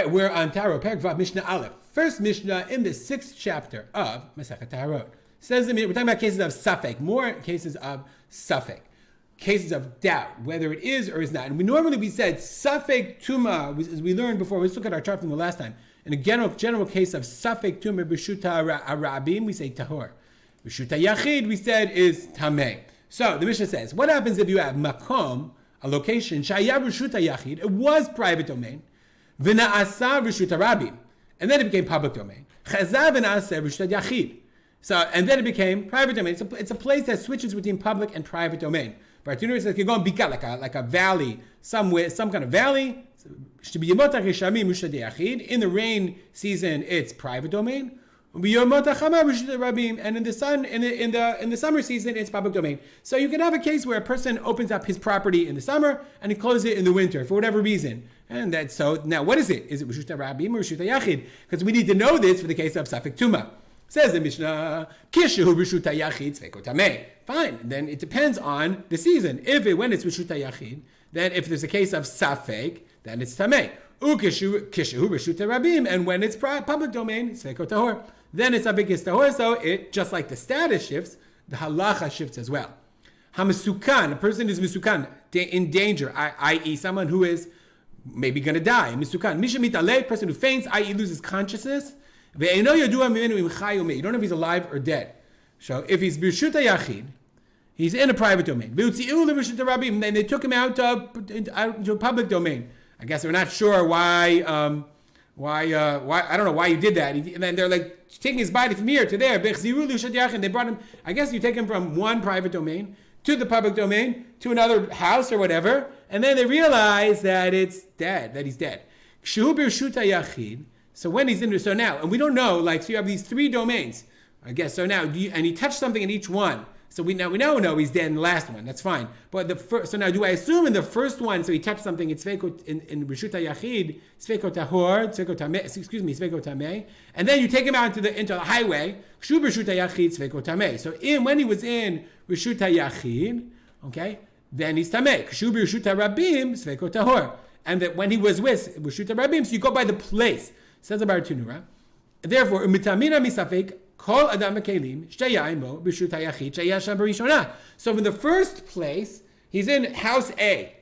right, we're on Taharot, Paragraph Mishnah Aleph. First Mishnah in the 6th chapter of Masechet Taharot. Says we're talking about cases of Safek, more cases of Safek, cases of doubt, whether it is or is not. And we said Safek Tuma, as we learned before. Let's look at our chart from the last time. In a general case of Safek Tuma B'shuta Arabim, we say Tahor. B'shuta Yachid, we said, is Tameh. So the Mishnah says, what happens if you have Makom, a location, Shaya B'shuta Yachid, it was private domain, V'na'asa B'shuta Rabim, and then it became public domain. Chazav V'na'asa B'shuta Yachid. So, and then it became private domain. It's a place that switches between public and private domain. Bartunur says, you go and bika, like a valley, somewhere, some kind of valley. In the rain season, it's private domain. And in the summer season, it's public domain. So you can have a case where a person opens up his property in the summer and he closes it in the winter for whatever reason. And that's so. Now, what is it? Is it Rishuta Rabim or Rishuta Yachid? Because we need to know this for the case of Safek Tuma. Says the Mishnah, Kishu Rishuta Yachid Sveko Tameh. Fine. Then it depends on the season. When it's Rishuta Yachid, then if there's a case of Safek, then it's Tameh. Ukishu Rishuta Rabim, and when it's public domain, Sveko Tahor. Then it's Abikis Tahor, so it, just like the status shifts, the halacha shifts as well. Hamasukan, a person is misukan, in danger, i.e. someone who is maybe going to die. Misukan. Mishamit aleh, person who faints, i.e. loses consciousness. You don't know if he's alive or dead. So if he's B'shuta Yachid, he's in a private domain. Then they took him out to a public domain. I guess they're not sure why, I don't know why you did that. And then they're like taking his body from here to there. And they brought him, I guess you take him from one private domain to the public domain, to another house or whatever. And then they realize that it's dead, that he's dead. So when he's in, so now, and we don't know, so you have these 3 domains, I guess. So now, and he touched something in each one. So we know he's dead in the last one. That's fine. But so now, do I assume in the first one, so he touched something, it's Sveko in Rishuta Yachid, Sveko Tahor, Sveko Tameh, and then you take him out into the highway, Kshu Rishuta Yachid, Sveko Tameh. So when he was in Rishuta Yachid, okay, then he's Tameh. Kshu Rishuta Rabim, Sveko Tahor. And that when he was with Rishuta Rabim, so you go by the place. Says the Baratunura. Therefore, mitamina misafek kol adam kelim shtayaymo b'shuta yachid shayasham barishona. So in the first place, he's in house A,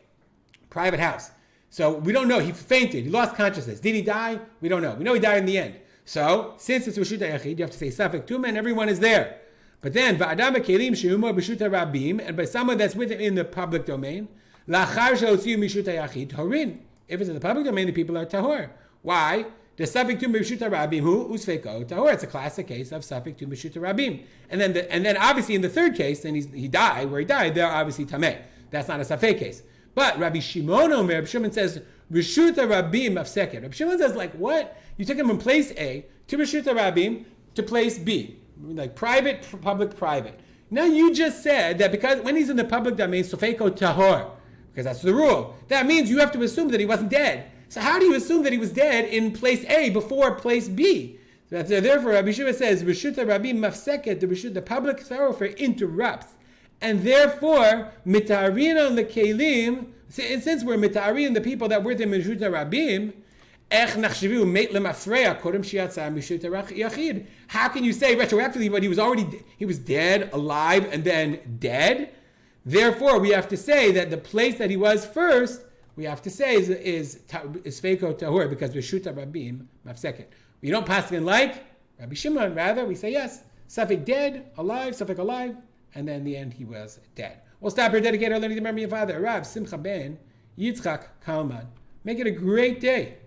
private house. So we don't know. He fainted. He lost consciousness. Did he die? We don't know. We know he died in the end. So since it's b'shuta yachid, you have to say safek tuma, and everyone is there. But then va'adam kelim shehumo b'shuta rabim, and by someone that's with him in the public domain, lachar sheotziu mishuta yachid torin. If it's in the public domain, the people are tahor. Why? The Safek Tum B'Shuta Rabim, who Usfeko Tahor. It's a classic case of Safek Tum B'Shuta Rabim. And then obviously in the third case, then he died. Where he died, they're obviously Tameh. That's not a Safek case. But Rabbi Shimon Omer, Rabbi Shimon says B'Shuta Rabim Afseket. Rabbi Shimon says what? You took him from place A to B'Shuta Rabim to place B, like private, public, private. Now you just said that because when he's in the public domain, Sofeko Tahor, because that's the rule. That means you have to assume that he wasn't dead. So how do you assume that he was dead in place A before place B? So therefore, Rabbi Shimon says, Rishuta Rabim Mafseket, the public thoroughfare interrupts. And therefore, Mitarin on the Kelim, since we're Mitarin, the people that were in Rishuta Rabim, how can you say retroactively, but he was dead, alive, and then dead? Therefore, we have to say that the place that he was first, we have to say is Sveko Tahor, because Rishuta Rabim Mafseket. We don't pass in like Rabbi Shimon, rather we say yes, Safek dead, alive, Safek alive, and then in the end he was dead. We'll stop here, dedicate our learning to memory of Father Rav Simcha ben Yitzchak Kalman. Make it a great day.